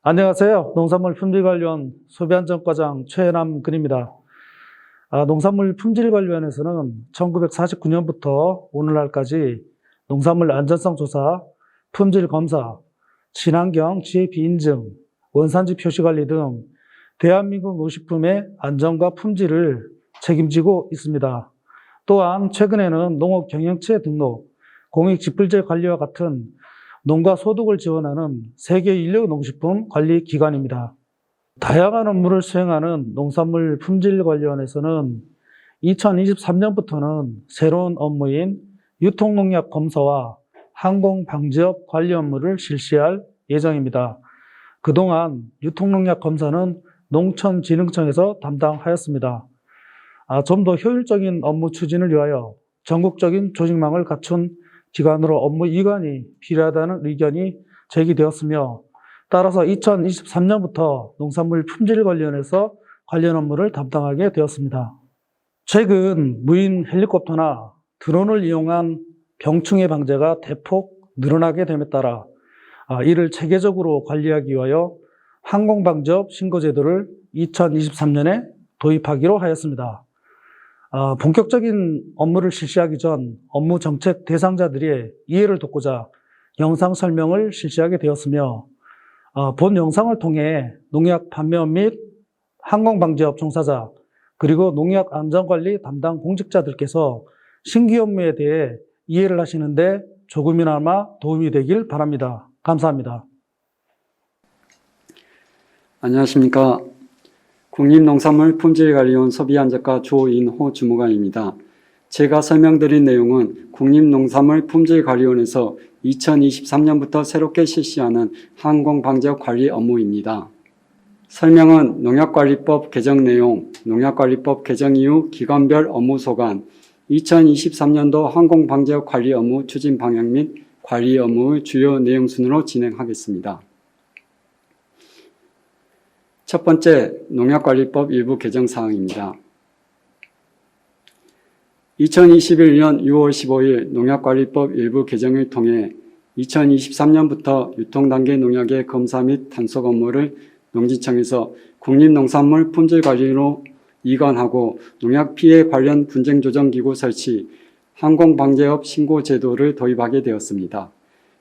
안녕하세요. 농산물 품질관리원 소비안전과장 최남근입니다. 농산물 품질관리원에서는 1949년부터 오늘날까지 농산물 안전성 조사, 품질 검사, 친환경 GAP 인증, 원산지 표시 관리 등 대한민국 농식품의 안전과 품질을 책임지고 있습니다. 또한 최근에는 농업 경영체 등록, 공익직불제 관리와 같은 농가 소득을 지원하는 세계 인류 농식품 관리 기관입니다. 다양한 업무를 수행하는 농산물 품질관리원에서는 2023년부터는 새로운 업무인 유통농약 검사와 항공방지업 관리 업무를 실시할 예정입니다. 그동안 유통농약 검사는 농촌진흥청에서 담당하였습니다. 좀 더 효율적인 업무 추진을 위하여 전국적인 조직망을 갖춘 기관으로 업무 이관이 필요하다는 의견이 제기되었으며, 따라서 2023년부터 농산물 품질관리원에서 관련 업무를 담당하게 되었습니다. 최근 무인 헬리콥터나 드론을 이용한 병충해 방제가 대폭 늘어나게 됨에 따라 이를 체계적으로 관리하기 위하여 항공방지업 신고제도를 2023년에 도입하기로 하였습니다. 본격적인 업무를 실시하기 전 업무 정책 대상자들의 이해를 돕고자 영상 설명을 실시하게 되었으며, 본 영상을 통해 농약 판매업 및 항공방지업 종사자 그리고 농약 안전관리 담당 공직자들께서 신규 업무에 대해 이해를 하시는데 조금이나마 도움이 되길 바랍니다. 감사합니다. 안녕하십니까. 국립농산물 품질관리원 소비안전과 조인호 주무관입니다. 제가 설명드린 내용은 국립농산물 품질관리원에서 2023년부터 새롭게 실시하는 항공방지업 관리 업무입니다. 설명은 농약관리법 개정 내용, 농약관리법 개정 이후 기관별 업무 소관, 2023년도 항공방지업 관리 업무 추진 방향 및 관리 업무의 주요 내용 순으로 진행하겠습니다. 첫 번째, 농약관리법 일부 개정 사항입니다. 2021년 6월 15일 농약관리법 일부 개정을 통해 2023년부터 유통단계 농약의 검사 및 단속 업무를 농지청에서 국립농산물 품질관리로 이관하고 농약 피해 관련 분쟁조정기구 설치, 항공방제업 신고제도를 도입하게 되었습니다.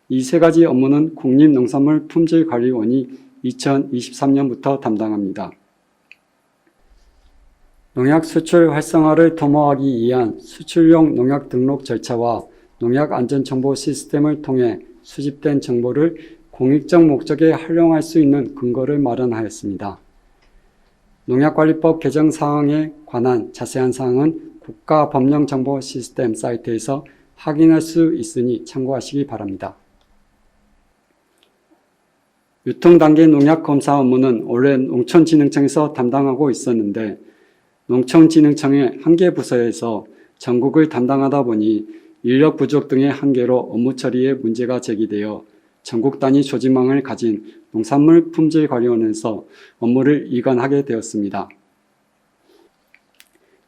이 세 가지 업무는 국립농산물 품질관리원이 2023년부터 담당합니다. 농약 수출 활성화를 도모하기 위한 수출용 농약 등록 절차와 농약 안전정보 시스템을 통해 수집된 정보를 공익적 목적에 활용할 수 있는 근거를 마련하였습니다. 농약관리법 개정 사항에 관한 자세한 사항은 국가법령정보 시스템 사이트에서 확인할 수 있으니 참고하시기 바랍니다. 유통단계 농약 검사 업무는 원래 농촌진흥청에서 담당하고 있었는데 농촌진흥청의 한 개 부서에서 전국을 담당하다 보니 인력 부족 등의 한계로 업무 처리에 문제가 제기되어 전국 단위 조직망을 가진 농산물 품질관리원에서 업무를 이관하게 되었습니다.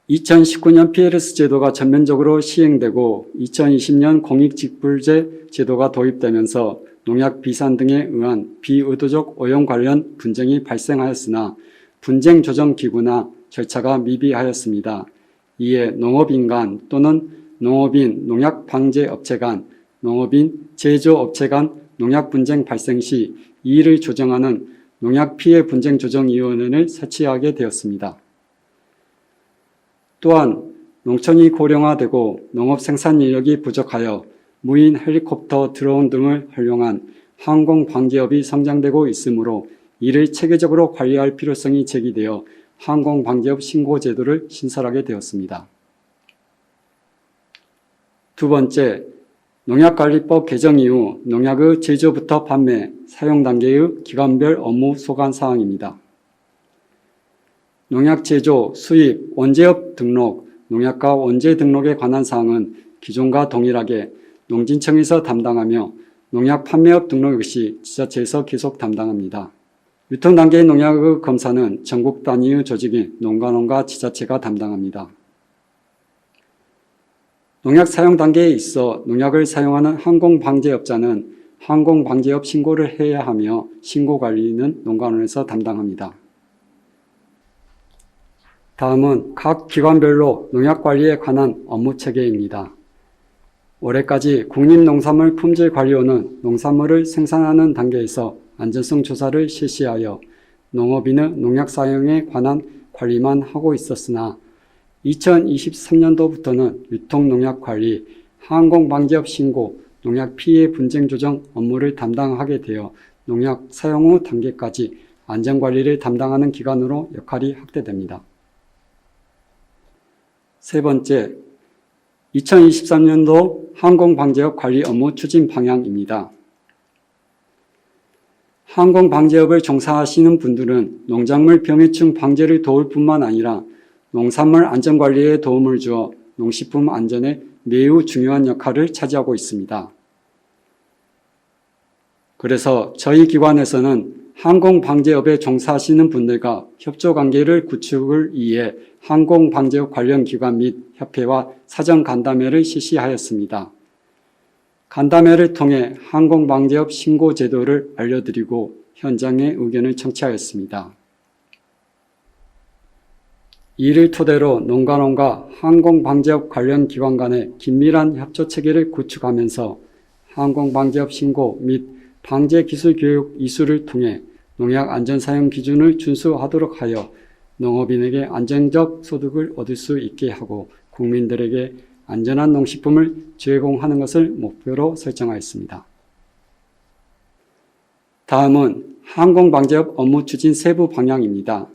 2019년 PLS 제도가 전면적으로 시행되고 2020년 공익직불제 제도가 도입되면서 농약 비산 등에 의한 비의도적 오염 관련 분쟁이 발생하였으나 분쟁 조정 기구나 절차가 미비하였습니다. 이에 농업인 간 또는 농업인 농약 방제 업체 간, 농업인 제조업체 간 농약 분쟁 발생 시 이의를 조정하는 농약 피해 분쟁 조정위원회를 설치하게 되었습니다. 또한 농촌이 고령화되고 농업 생산 인력이 부족하여 무인 헬리콥터, 드론 등을 활용한 항공 방지업이 성장되고 있으므로 이를 체계적으로 관리할 필요성이 제기되어 항공 방지업 신고 제도를 신설하게 되었습니다. 두 번째, 농약관리법 개정 이후 농약의 제조부터 판매, 사용 단계의 기관별 업무 소관 사항입니다. 농약 제조, 수입, 원재업 등록, 농약과 원재 등록에 관한 사항은 기존과 동일하게 농진청에서 담당하며 농약 판매업 등록 역시 지자체에서 계속 담당합니다. 유통단계 농약의 검사는 전국 단위의 조직인 농가농가 지자체가 담당합니다. 농약 사용 단계에 있어 농약을 사용하는 항공방제업자는 항공방제업 신고를 해야 하며 신고 관리는 농가원에서 담당합니다. 다음은 각 기관별로 농약 관리에 관한 업무 체계입니다. 올해까지 국립농산물품질관리원은 농산물을 생산하는 단계에서 안전성 조사를 실시하여 농업인의 농약 사용에 관한 관리만 하고 있었으나 2023년도부터는 유통농약 관리, 항공방제업 신고, 농약 피해 분쟁 조정 업무를 담당하게 되어 농약 사용 후 단계까지 안전관리를 담당하는 기관으로 역할이 확대됩니다. 세 번째, 2023년도 항공방제업 관리 업무 추진 방향입니다. 항공방제업을 종사하시는 분들은 농작물 병해충 방제를 도울 뿐만 아니라 농산물 안전관리에 도움을 주어 농식품 안전에 매우 중요한 역할을 차지하고 있습니다. 그래서 저희 기관에서는 항공방제업에 종사하시는 분들과 협조관계를 구축을 위해 항공방제업 관련 기관 및 협회와 사전 간담회를 실시하였습니다. 간담회를 통해 항공방제업 신고 제도를 알려드리고 현장의 의견을 청취하였습니다. 이를 토대로 농가원과 항공방제업 관련 기관 간의 긴밀한 협조 체계를 구축하면서 항공방제업 신고 및 방제 기술 교육 이수를 통해 농약 안전 사용 기준을 준수하도록 하여 농업인에게 안정적 소득을 얻을 수 있게 하고 국민들에게 안전한 농식품을 제공하는 것을 목표로 설정하였습니다. 다음은 항공방제업 업무 추진 세부 방향입니다.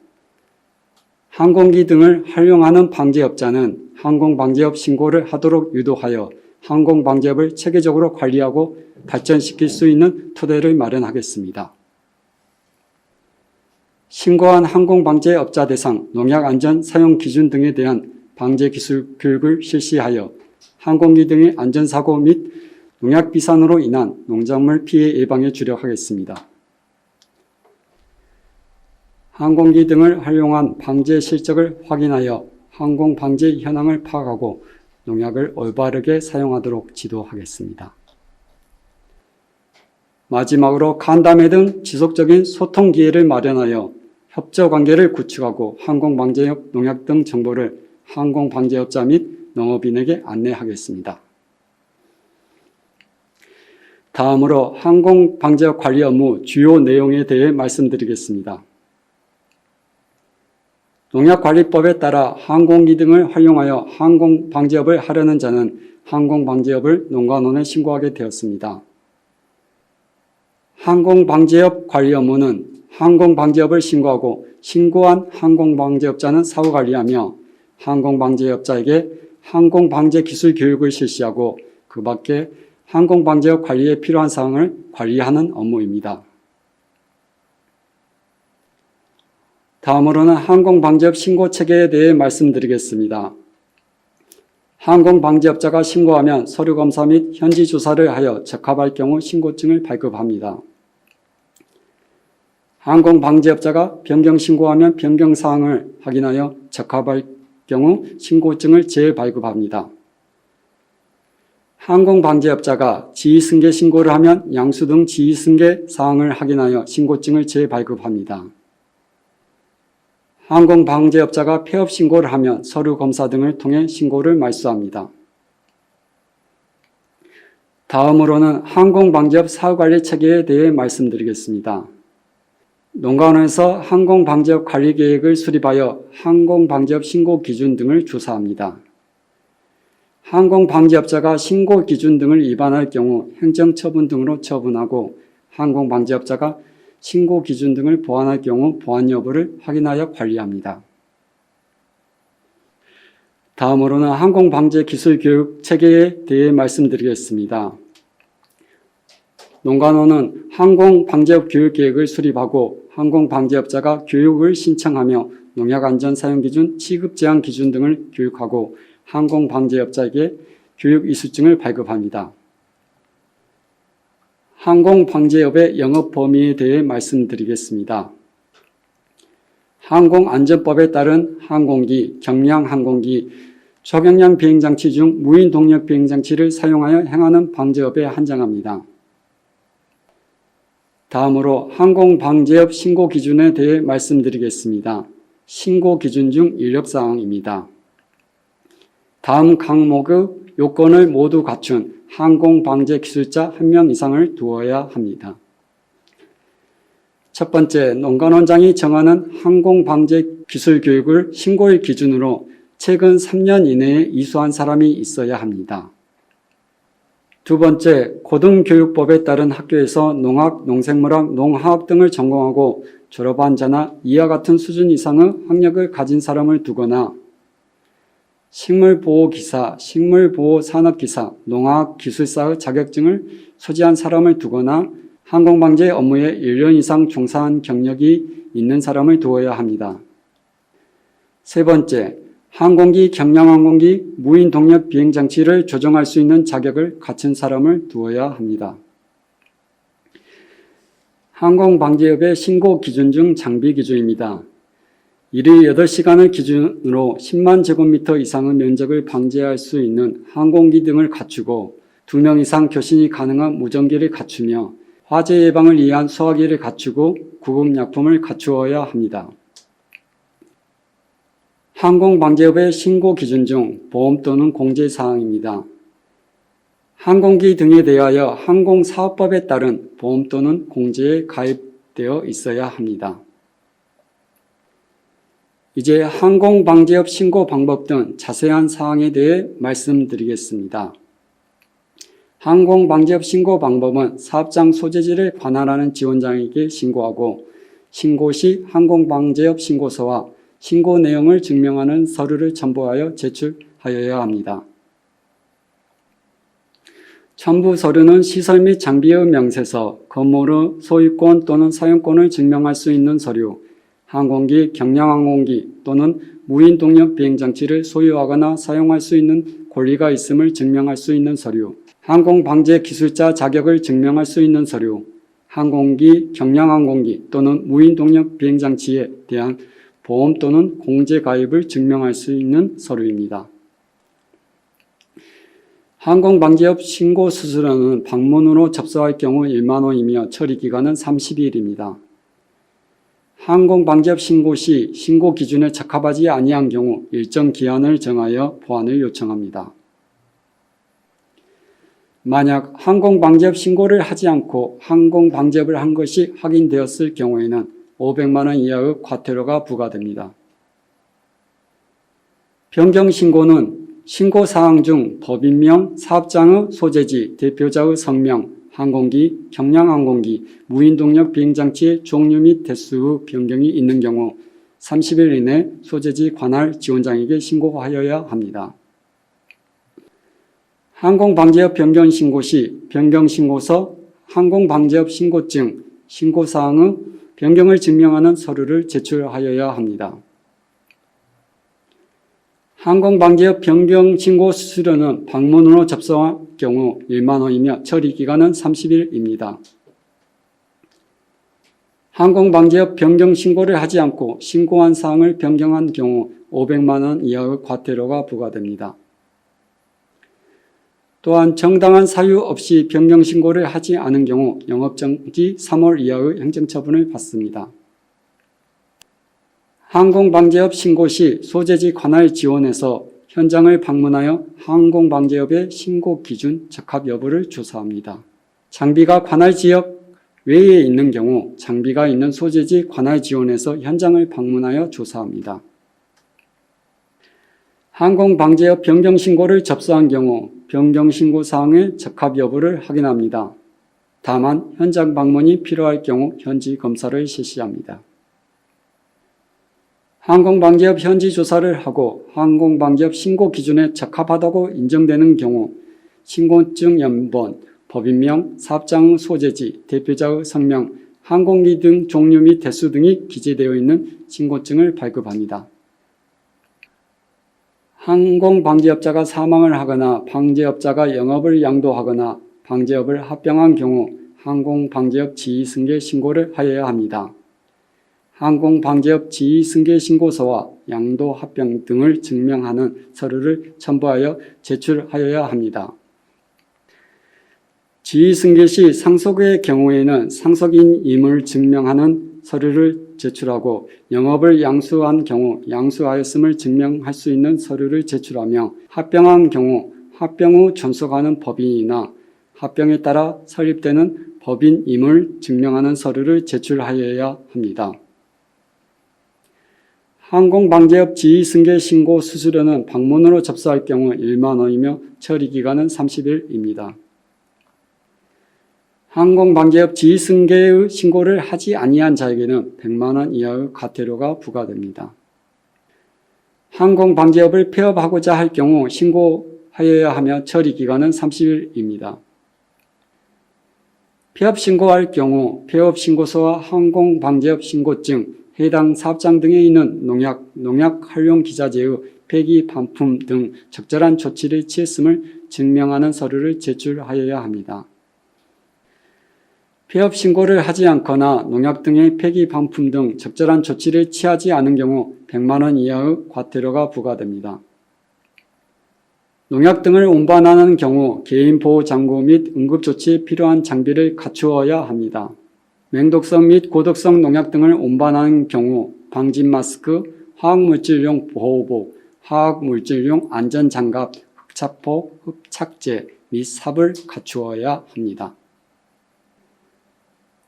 항공기 등을 활용하는 방제업자는 항공방제업 신고를 하도록 유도하여 항공방제업을 체계적으로 관리하고 발전시킬 수 있는 토대를 마련하겠습니다. 신고한 항공방제업자 대상 농약 안전 사용 기준 등에 대한 방제 기술 교육을 실시하여 항공기 등의 안전사고 및 농약 비산으로 인한 농작물 피해 예방에 주력하겠습니다. 항공기 등을 활용한 방제 실적을 확인하여 항공 방제 현황을 파악하고 농약을 올바르게 사용하도록 지도하겠습니다. 마지막으로 간담회 등 지속적인 소통 기회를 마련하여 협조 관계를 구축하고 항공방제업 농약 등 정보를 항공방제업자 및 농업인에게 안내하겠습니다. 다음으로 항공방제업 관리 업무 주요 내용에 대해 말씀드리겠습니다. 농약관리법에 따라 항공기 등을 활용하여 항공방제업을 하려는 자는 항공방제업을 농가원에 신고하게 되었습니다. 항공방제업 관리 업무는 항공방제업을 신고하고 신고한 항공방제업자는 사후관리하며 항공방제업자에게 항공방제 기술 교육을 실시하고 그 밖에 항공방제업 관리에 필요한 사항을 관리하는 업무입니다. 다음으로는 항공방제업 신고 체계에 대해 말씀드리겠습니다. 항공방제업자가 신고하면 서류검사 및 현지 조사를 하여 적합할 경우 신고증을 발급합니다. 항공방제업자가 변경 신고하면 변경 사항을 확인하여 적합할 경우 신고증을 재발급합니다. 항공방제업자가 지휘승계 신고를 하면 양수 등 지휘승계 사항을 확인하여 신고증을 재발급합니다. 항공방제업자가 폐업 신고를 하면 서류 검사 등을 통해 신고를 말소합니다. 다음으로는 항공방제업 사후관리 체계에 대해 말씀드리겠습니다. 농가원에서 항공방제업 관리 계획을 수립하여 항공방제업 신고 기준 등을 조사합니다. 항공방제업자가 신고 기준 등을 위반할 경우 행정처분 등으로 처분하고 항공방제업자가 신고 기준 등을 보완할 경우 보완 여부를 확인하여 관리합니다. 다음으로는 항공방제 기술 교육 체계에 대해 말씀드리겠습니다. 농가원은 항공방제업 교육 계획을 수립하고 항공방제업자가 교육을 신청하며 농약안전 사용기준, 취급제한 기준 등을 교육하고 항공방제업자에게 교육 이수증을 발급합니다. 항공방제업의 영업 범위에 대해 말씀드리겠습니다. 항공안전법에 따른 항공기, 경량항공기, 초경량 비행장치 중 무인 동력 비행장치를 사용하여 행하는 방제업에 한정합니다. 다음으로 항공방재업 신고 기준에 대해 말씀드리겠습니다. 신고 기준 중 인력사항입니다. 다음 항목의 요건을 모두 갖춘 항공방재 기술자 1명 이상을 두어야 합니다. 첫 번째, 농관원장이 정하는 항공방재 기술 교육을 신고일 기준으로 최근 3년 이내에 이수한 사람이 있어야 합니다. 두 번째, 고등교육법에 따른 학교에서 농학, 농생물학, 농화학 등을 전공하고 졸업한 자나 이와 같은 수준 이상의 학력을 가진 사람을 두거나 식물보호기사, 식물보호산업기사, 농학기술사의 자격증을 소지한 사람을 두거나 항공방재 업무에 1년 이상 종사한 경력이 있는 사람을 두어야 합니다. 세 번째, 항공기, 경량항공기, 무인 동력 비행장치를 조종할 수 있는 자격을 갖춘 사람을 두어야 합니다. 항공방재업의 신고 기준 중 장비 기준입니다. 일일 8시간을 기준으로 10만 제곱미터 이상의 면적을 방재할 수 있는 항공기 등을 갖추고 2명 이상 교신이 가능한 무전기를 갖추며 화재 예방을 위한 소화기를 갖추고 구급약품을 갖추어야 합니다. 항공방재업의 신고 기준 중 보험 또는 공제사항입니다. 항공기 등에 대하여 항공사업법에 따른 보험 또는 공제에 가입되어 있어야 합니다. 이제 항공방재업 신고 방법 등 자세한 사항에 대해 말씀드리겠습니다. 항공방재업 신고 방법은 사업장 소재지를 관할하는 지원장에게 신고하고 신고 시 항공방재업 신고서와 신고 내용을 증명하는 서류를 첨부하여 제출하여야 합니다. 첨부 서류는 시설 및 장비의 명세서, 건물의 소유권 또는 사용권을 증명할 수 있는 서류, 항공기, 경량항공기 또는 무인 동력 비행장치를 소유하거나 사용할 수 있는 권리가 있음을 증명할 수 있는 서류, 항공방재 기술자 자격을 증명할 수 있는 서류, 항공기, 경량항공기 또는 무인 동력 비행장치에 대한 보험 또는 공제 가입을 증명할 수 있는 서류입니다. 항공방재업 신고 수수료는 방문으로 접수할 경우 1만 원이며 처리 기간은 30일입니다. 항공방재업 신고 시 신고 기준에 적합하지 아니한 경우 일정 기한을 정하여 보완을 요청합니다. 만약 항공방재업 신고를 하지 않고 항공방재업을 한 것이 확인되었을 경우에는 500만 원 이하의 과태료가 부과됩니다. 변경신고는 신고사항 중 법인명, 사업장의 소재지, 대표자의 성명, 항공기, 경량항공기, 무인동력 비행장치의 종류 및 대수의 변경이 있는 경우 30일 이내 소재지 관할 지원장에게 신고하여야 합니다. 항공방재업 변경신고 시 변경신고서, 항공방재업 신고증, 신고사항의 변경을 증명하는 서류를 제출하여야 합니다. 항공방재업 변경신고 수수료는 방문으로 접수할 경우 1만 원이며 처리 기간은 30일입니다. 항공방재업 변경신고를 하지 않고 신고한 사항을 변경한 경우 500만 원 이하의 과태료가 부과됩니다. 또한 정당한 사유 없이 변경신고를 하지 않은 경우 영업정지 3월 이하의 행정처분을 받습니다. 항공방재업 신고 시 소재지 관할 지원에서 현장을 방문하여 항공방재업의 신고 기준 적합 여부를 조사합니다. 장비가 관할 지역 외에 있는 경우 장비가 있는 소재지 관할 지원에서 현장을 방문하여 조사합니다. 항공방재업 변경신고를 접수한 경우 변경신고 사항의 적합 여부를 확인합니다. 다만 현장 방문이 필요할 경우 현지 검사를 실시합니다. 항공방재업 현지 조사를 하고 항공방재업 신고 기준에 적합하다고 인정되는 경우 신고증 연본, 법인명, 사업장 소재지, 대표자의 성명, 항공기 등 종류 및 대수 등이 기재되어 있는 신고증을 발급합니다. 항공방재업자가 사망을 하거나 방재업자가 영업을 양도하거나 방재업을 합병한 경우 항공방재업 지휘승계 신고를 하여야 합니다. 항공방재업 지휘승계 신고서와 양도 합병 등을 증명하는 서류를 첨부하여 제출하여야 합니다. 지휘승계 시 상속의 경우에는 상속인임을 증명하는 서류를 제출하고 영업을 양수한 경우 양수하였음을 증명할 수 있는 서류를 제출하며 합병한 경우 합병 후 존속하는 법인이나 합병에 따라 설립되는 법인임을 증명하는 서류를 제출하여야 합니다. 항공방재업 지휘승계 신고 수수료는 방문으로 접수할 경우 1만 원이며 처리기간은 30일입니다. 항공방재업 지휘승계의 신고를 하지 아니한 자에게는 100만 원 이하의 과태료가 부과됩니다. 항공방재업을 폐업하고자 할 경우 신고하여야 하며 처리기간은 30일입니다. 폐업 신고할 경우 폐업신고서와 항공방재업 신고증, 해당 사업장 등에 있는 농약 활용 기자재의 폐기 반품 등 적절한 조치를 취했음을 증명하는 서류를 제출하여야 합니다. 폐업 신고를 하지 않거나 농약 등의 폐기 반품 등 적절한 조치를 취하지 않은 경우 100만 원 이하의 과태료가 부과됩니다. 농약 등을 운반하는 경우 개인보호장구 및 응급조치에 필요한 장비를 갖추어야 합니다. 맹독성 및 고독성 농약 등을 운반하는 경우 방진 마스크, 화학물질용 보호복, 화학물질용 안전장갑, 흡착포, 흡착제 및 삽을 갖추어야 합니다.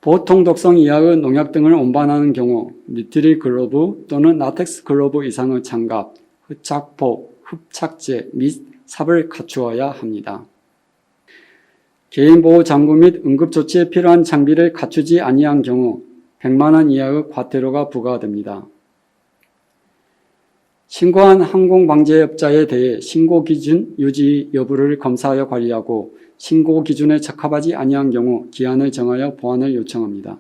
보통 독성 이하의 농약 등을 운반하는 경우 니트릴 글로브 또는 라텍스 글로브 이상의 장갑, 흡착포, 흡착제 및 삽을 갖추어야 합니다. 개인보호장구 및 응급조치에 필요한 장비를 갖추지 아니한 경우 100만 원 이하의 과태료가 부과됩니다. 신고한 항공방재업자에 대해 신고기준 유지 여부를 검사하여 관리하고 신고기준에 적합하지 아니한 경우 기한을 정하여 보완을 요청합니다.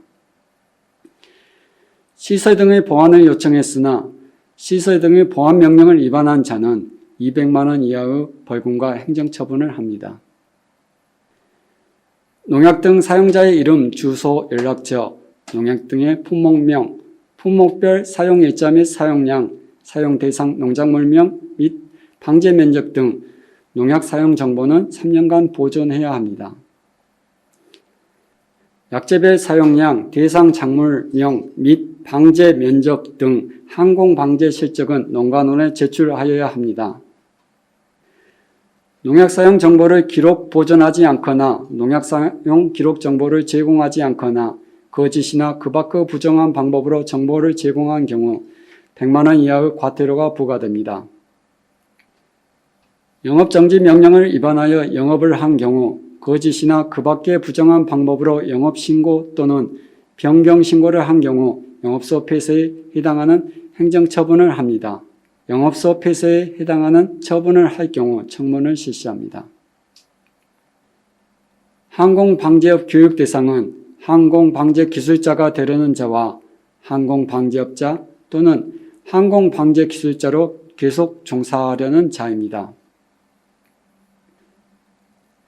시설 등의 보완을 요청했으나 시설 등의 보완 명령을 위반한 자는 200만 원 이하의 벌금과 행정처분을 합니다. 농약 등 사용자의 이름, 주소, 연락처, 농약 등의 품목명, 품목별 사용일자 및 사용량, 사용 대상 농작물명 및 방제 면적 등 농약 사용 정보는 3년간 보존해야 합니다. 약재별 사용량, 대상 작물명 및 방제 면적 등 항공 방제 실적은 농가논에 제출하여야 합니다. 농약 사용 정보를 기록 보존하지 않거나 농약 사용 기록 정보를 제공하지 않거나 거짓이나 그 밖의 부정한 방법으로 정보를 제공한 경우 100만 원 이하의 과태료가 부과됩니다. 영업정지 명령을 위반하여 영업을 한 경우 거짓이나 그 밖의 부정한 방법으로 영업신고 또는 변경신고를 한 경우 영업소 폐쇄에 해당하는 행정처분을 합니다. 영업소 폐쇄에 해당하는 처분을 할 경우 청문을 실시합니다. 항공방재업 교육 대상은 항공방재기술자가 되려는 자와 항공방재업자 또는 항공방재기술자로 계속 종사하려는 자입니다.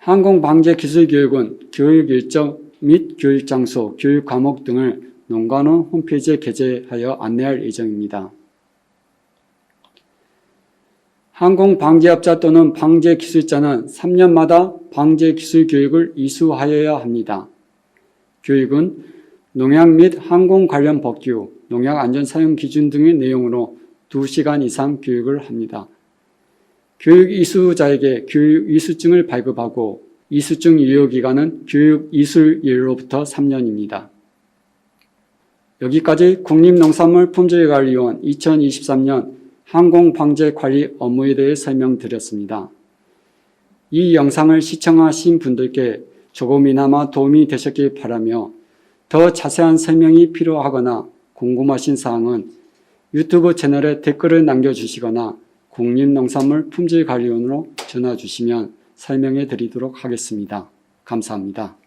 항공방재기술교육은 교육 일정 및 교육 장소, 교육 과목 등을 농가논 홈페이지에 게재하여 안내할 예정입니다. 항공방재업자 또는 방재기술자는 3년마다 방재기술교육을 이수하여야 합니다. 교육은 농약 및 항공 관련 법규, 농약 안전사용 기준 등의 내용으로 2시간 이상 교육을 합니다. 교육 이수자에게 교육 이수증을 발급하고 이수증 유효기간은 교육 이수일로부터 3년입니다. 여기까지 국립농산물 품질관리원 2023년 항공방재관리 업무에 대해 설명드렸습니다. 이 영상을 시청하신 분들께 조금이나마 도움이 되셨길 바라며 더 자세한 설명이 필요하거나 궁금하신 사항은 유튜브 채널에 댓글을 남겨주시거나 국립농산물 품질관리원으로 전화 주시면 설명해 드리도록 하겠습니다. 감사합니다.